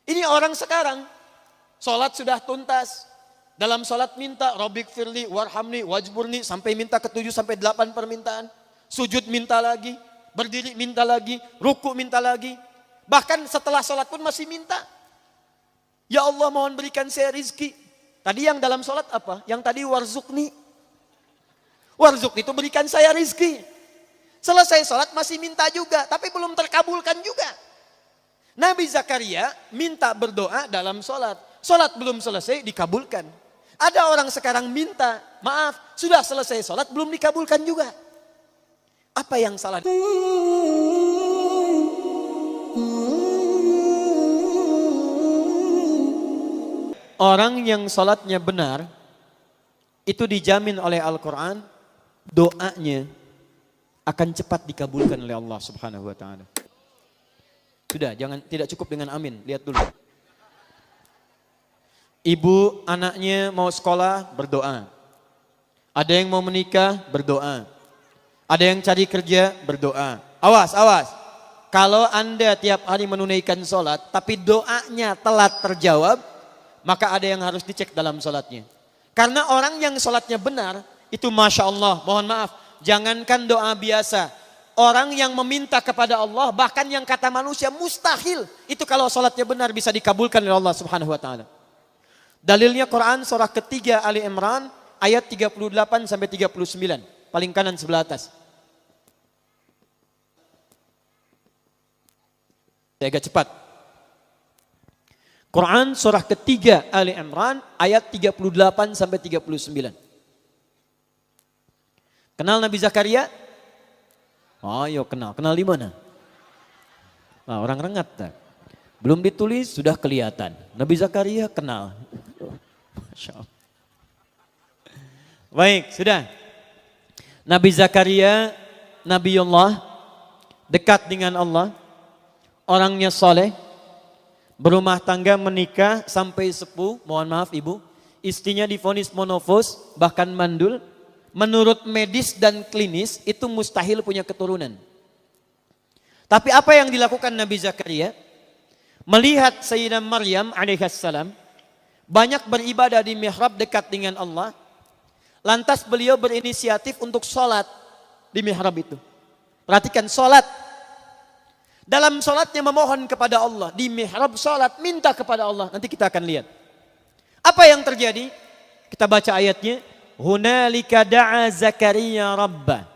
Ini orang sekarang, sholat sudah tuntas. Dalam sholat minta, Rabbik firli, warhamni, wajburni, sampai minta ke-7 sampai 8 permintaan. Sujud minta lagi, berdiri minta lagi, ruku minta lagi. Bahkan setelah sholat pun masih minta. Ya Allah mohon berikan saya rizki. Tadi yang dalam sholat apa? Yang tadi warzukni. Warzukni itu berikan saya rizki. Selesai sholat masih minta juga, tapi belum terkabulkan juga. Nabi Zakaria minta berdoa dalam sholat. Sholat belum selesai dikabulkan. Ada orang sekarang minta, maaf, sudah selesai sholat belum dikabulkan juga. Apa yang salah? Orang yang sholatnya benar, itu dijamin oleh Al-Quran, doanya akan cepat dikabulkan oleh Allah Subhanahu wa ta'ala. Sudah, tidak cukup dengan amin, lihat dulu. Ibu anaknya mau sekolah, berdoa. Ada yang mau menikah, berdoa. Ada yang cari kerja, berdoa. Awas, awas. Kalau Anda tiap hari menunaikan sholat, tapi doanya telat terjawab, maka ada yang harus dicek dalam sholatnya. Karena orang yang sholatnya benar, itu Masya Allah, mohon maaf, jangankan doa biasa. Orang yang meminta kepada Allah, bahkan yang kata manusia mustahil, itu kalau sholatnya benar bisa dikabulkan oleh Allah Subhanahu wa ta'ala. Dalilnya Quran surah ketiga Ali Imran ayat 38 sampai 39, paling kanan sebelah atas. Saya agak cepat. Quran surah ketiga Ali Imran ayat 38 sampai 39. Kenal Nabi Zakaria? Oh, yo kenal. Kenal di mana? Nah, orang rengat. Belum ditulis sudah kelihatan. Nabi Zakaria kenal. Masya Allah. Baik, sudah. Nabi Zakaria, Nabiullah, dekat dengan Allah, orangnya soleh, berumah tangga, menikah sampai sepuh, mohon maaf ibu, istrinya divonis monofos, bahkan mandul. Menurut medis dan klinis itu mustahil punya keturunan. Tapi apa yang dilakukan Nabi Zakaria? Melihat Sayyidah Maryam alaihissalam banyak beribadah di mihrab dekat dengan Allah. Lantas beliau berinisiatif untuk sholat di mihrab itu. Perhatikan sholat. Dalam sholatnya memohon kepada Allah. Di mihrab sholat minta kepada Allah. Nanti kita akan lihat. Apa yang terjadi? Kita baca ayatnya. Hunalika da'a Zakaria Rabbah.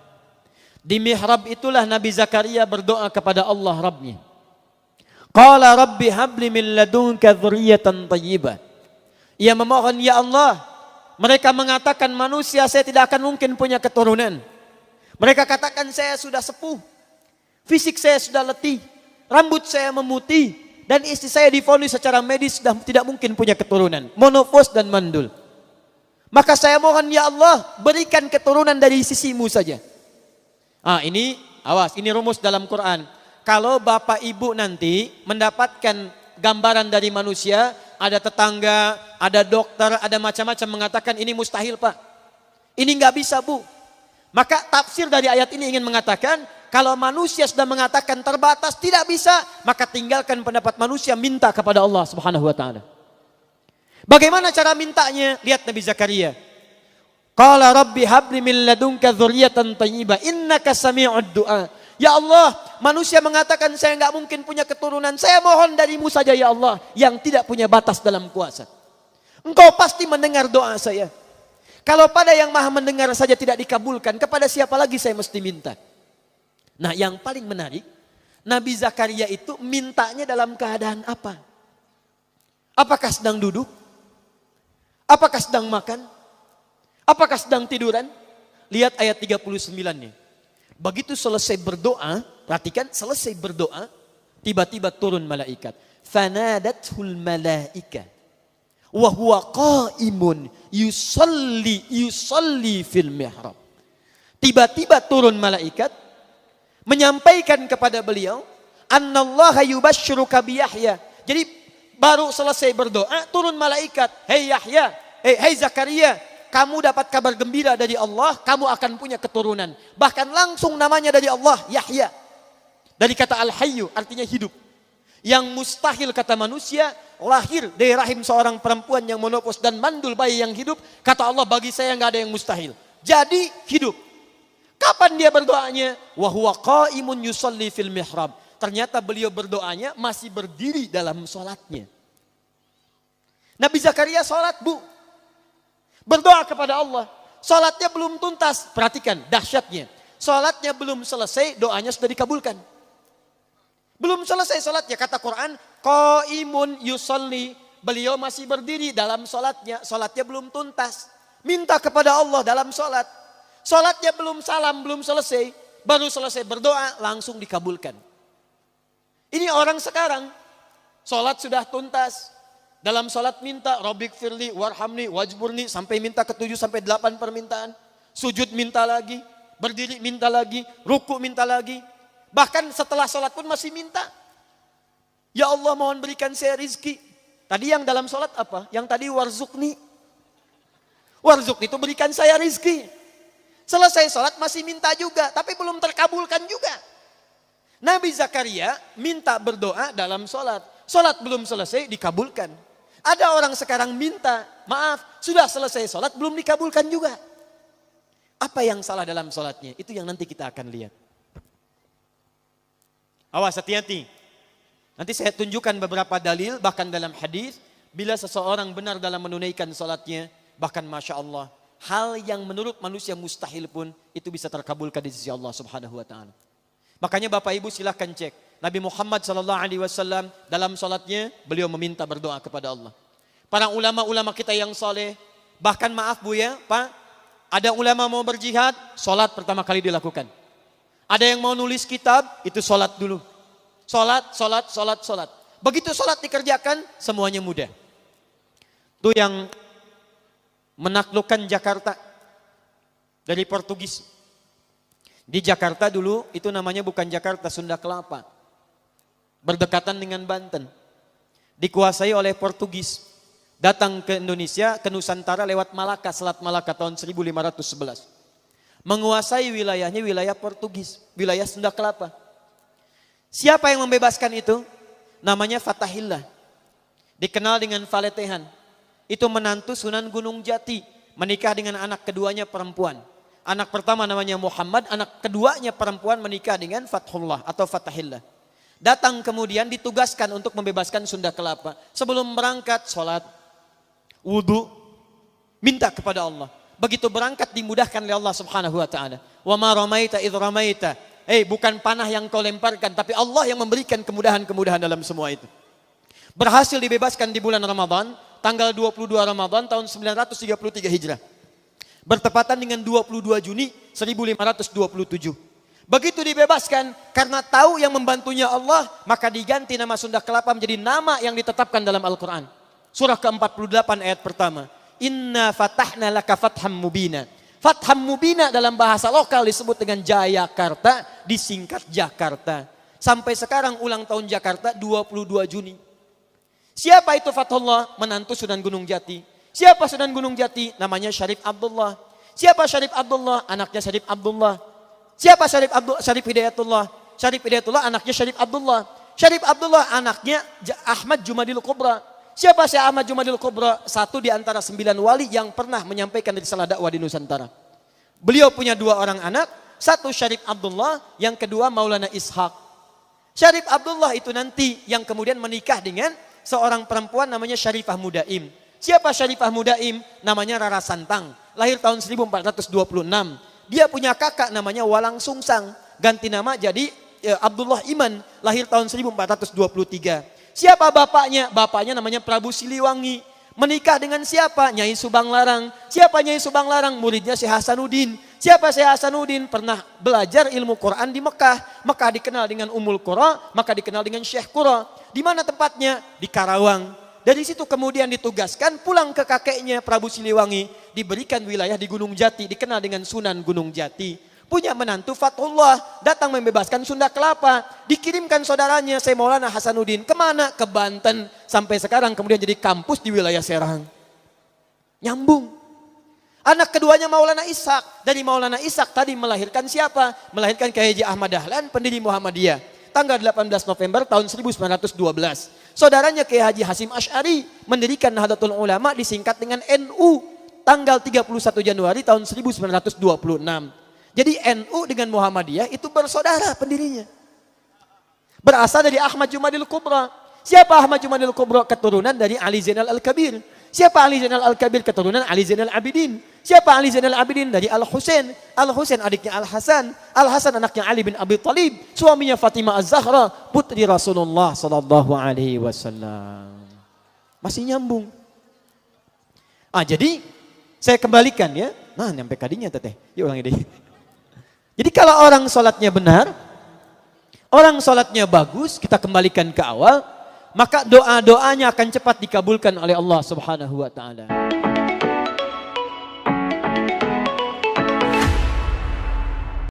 Di mihrab itulah Nabi Zakaria berdoa kepada Allah Rabbnya. Qala Rabbi habli min ladunka dzurriyyatan thayyibah. Ia memohon, ya Allah, mereka mengatakan manusia saya tidak akan mungkin punya keturunan. Mereka katakan saya sudah sepuh, fisik saya sudah letih, rambut saya memutih, dan istri saya divonis secara medis sudah tidak mungkin punya keturunan, monofos dan mandul. Maka saya mohon ya Allah berikan keturunan dari sisimu saja. Ini awas, ini rumus dalam Quran. Kalau bapak ibu nanti mendapatkan gambaran dari manusia, ada tetangga, ada dokter, ada macam-macam mengatakan ini mustahil pak. Ini nggak bisa bu. Maka tafsir dari ayat ini ingin mengatakan kalau manusia sudah mengatakan terbatas tidak bisa, maka tinggalkan pendapat manusia, minta kepada Allah Subhanahu wa ta'ala. Bagaimana cara mintanya? Lihat Nabi Zakaria. Qala Rabbi habli min ladunka dzurriyyatan thayyibah innaka sami'ud du'a. Ya Allah, manusia mengatakan saya enggak mungkin punya keturunan. Saya mohon darimu saja ya Allah yang tidak punya batas dalam kuasa. Engkau pasti mendengar doa saya. Kalau pada yang maha mendengar saja tidak dikabulkan, kepada siapa lagi saya mesti minta? Nah, yang paling menarik, Nabi Zakaria itu mintanya dalam keadaan apa? Apakah sedang duduk? Apakah sedang makan? Apakah sedang tiduran? Lihat ayat 39-nya. Begitu selesai berdoa, perhatikan selesai berdoa, tiba-tiba turun malaikat. Fanadathul malaika wa huwa qaimun yusalli fil mihrab. Tiba-tiba turun malaikat menyampaikan kepada beliau, annallaha yubashshiruka bi Yahya. Jadi baru selesai berdoa, turun malaikat. Hei Yahya, hei Zakaria, kamu dapat kabar gembira dari Allah, kamu akan punya keturunan. Bahkan langsung namanya dari Allah, Yahya. Dari kata Al-Hayyu, artinya hidup. Yang mustahil kata manusia, lahir dari rahim seorang perempuan yang menopause dan mandul bayi yang hidup. Kata Allah, bagi saya nggak ada yang mustahil. Jadi hidup. Kapan dia berdoanya? Wa huwa qaimun yusalli fil mihrab. Ternyata beliau berdoanya masih berdiri dalam sholatnya. Nabi Zakaria sholat, Bu. Berdoa kepada Allah. Sholatnya belum tuntas. Perhatikan dahsyatnya. Sholatnya belum selesai, doanya sudah dikabulkan. Belum selesai sholatnya, kata Quran, qaimun yusalli. Beliau masih berdiri dalam sholatnya. Sholatnya belum tuntas. Minta kepada Allah dalam sholat. Sholatnya belum salam, belum selesai. Baru selesai berdoa, langsung dikabulkan. Ini orang sekarang. Sholat sudah tuntas. Dalam sholat minta, Rabbik firli, warhamni, wajburni. Sampai minta ke-7 sampai 8 permintaan. Sujud minta lagi. Berdiri minta lagi. Ruku minta lagi. Bahkan setelah sholat pun masih minta. Ya Allah, mohon berikan saya rizki. Tadi yang dalam sholat apa? Yang tadi warzukni. Warzukni itu berikan saya rizki. Selesai sholat masih minta juga. Tapi belum terkabulkan juga. Nabi Zakaria minta berdoa dalam sholat. Sholat belum selesai dikabulkan. Ada orang sekarang minta, maaf, sudah selesai sholat belum dikabulkan juga. Apa yang salah dalam sholatnya? Itu yang nanti kita akan lihat. Awas, hati-hati. Nanti saya tunjukkan beberapa dalil, bahkan dalam hadis, bila seseorang benar dalam menunaikan sholatnya, bahkan Masya Allah, hal yang menurut manusia mustahil pun, itu bisa terkabulkan di sisi Allah Subhanahu Wa Taala. Makanya Bapak Ibu silahkan cek. Nabi Muhammad SAW dalam sholatnya, beliau meminta berdoa kepada Allah. Para ulama-ulama kita yang soleh, bahkan maaf Bu ya, Pak, ada ulama mau berjihad, sholat pertama kali dilakukan. Ada yang mau nulis kitab, itu sholat dulu. Sholat. Begitu sholat dikerjakan, semuanya mudah. Itu yang menaklukkan Jakarta dari Portugis. Di Jakarta dulu, itu namanya bukan Jakarta, Sunda Kelapa. Berdekatan dengan Banten. Dikuasai oleh Portugis. Datang ke Indonesia, ke Nusantara lewat Malaka, Selat Malaka tahun 1511. Menguasai wilayahnya wilayah Portugis, wilayah Sunda Kelapa. Siapa yang membebaskan itu? Namanya Fatahillah. Dikenal dengan Faletehan. Itu menantu Sunan Gunung Jati, menikah dengan anak keduanya perempuan. Anak pertama namanya Muhammad, anak keduanya perempuan menikah dengan Fathullah atau Fatahillah. Datang kemudian ditugaskan untuk membebaskan Sunda Kelapa. Sebelum berangkat, sholat, wudu, minta kepada Allah. Begitu berangkat dimudahkan oleh Allah Subhanahu Wa Taala. Wa ma ramaita idh ramaita. Bukan panah yang kau lemparkan, tapi Allah yang memberikan kemudahan-kemudahan dalam semua itu. Berhasil dibebaskan di bulan Ramadan, tanggal 22 Ramadan tahun 933 Hijrah. Bertepatan dengan 22 Juni 1527. Begitu dibebaskan, karena tahu yang membantunya Allah, maka diganti nama Sunda Kelapa menjadi nama yang ditetapkan dalam Al-Quran. Surah ke-48 ayat pertama. Inna fatahna laka fatham mubina. Fatham mubina dalam bahasa lokal disebut dengan Jayakarta, disingkat Jakarta. Sampai sekarang ulang tahun Jakarta 22 Juni. Siapa itu Fathullah? Menantu Sunan Gunung Jati. Siapa Sunan Gunung Jati? Namanya Syarif Abdullah. Siapa Syarif Abdullah? Anaknya Syarif Abdullah. Siapa Syarif Hidayatullah? Syarif Hidayatullah anaknya Syarif Abdullah. Syarif Abdullah anaknya Ahmad Jumadil Kubra. Siapa si Ahmad Jumadil Kubra? Satu di antara 9 wali yang pernah menyampaikan risalah dakwah di Nusantara. Beliau punya 2 orang anak. Satu Syarif Abdullah, yang kedua Maulana Ishaq. Syarif Abdullah itu nanti yang kemudian menikah dengan seorang perempuan namanya Syarifah Mudaim. Siapa Syarifah Mudaim? Namanya Rara Santang. Lahir tahun 1426. Dia punya kakak namanya Walang Sungsang. Ganti nama jadi Abdullah Iman. Lahir tahun 1423. Siapa bapaknya? Bapaknya namanya Prabu Siliwangi. Menikah dengan siapa? Nyai Subang Larang. Siapa Nyai Subang Larang? Muridnya Syekh Hasanuddin. Siapa Syekh Hasanuddin? Pernah belajar ilmu Quran di Mekah. Maka dikenal dengan Ummul Qura. Maka dikenal dengan Syekh Qura. Di mana tempatnya? Di Karawang. Dari situ kemudian ditugaskan pulang ke kakeknya Prabu Siliwangi, diberikan wilayah di Gunung Jati, dikenal dengan Sunan Gunung Jati. Punya menantu Fathullah, datang membebaskan Sunda Kelapa, dikirimkan saudaranya Syekh Maulana Hasanuddin kemana? Ke Banten, sampai sekarang kemudian jadi kampus di wilayah Serang. Nyambung. Anak keduanya Maulana Ishaq, dari Maulana Ishaq tadi melahirkan siapa? Melahirkan Kiai Haji Ahmad Dahlan, pendiri Muhammadiyah. tanggal 18 November tahun 1912. Saudaranya Kiai Haji Hasyim Asy'ari mendirikan Nahdlatul Ulama disingkat dengan NU tanggal 31 Januari tahun 1926. Jadi NU dengan Muhammadiyah itu bersaudara pendirinya. Berasal dari Ahmad Jumadil Kubra. Siapa Ahmad Jumadil Kubra? Keturunan dari Ali Zainal Al-Kabir. Siapa Ali Zainal Al-Kabir? Keturunan Ali Zainal Abidin. Siapa Ali Zainal Abidin? Dari Al-Husain. Al-Husain adiknya Al-Hasan. Al-Hasan anaknya Ali bin Abi Thalib. Suaminya Fatimah Az-Zahra, putri Rasulullah sallallahu alaihi wasallam. Masih nyambung. Jadi saya kembalikan ya. Nah, nyampe kadinya teteh. Yuk ulangi deh. Jadi kalau orang sholatnya benar, orang sholatnya bagus, kita kembalikan ke awal, maka doa-doanya akan cepat dikabulkan oleh Allah Subhanahu wa taala.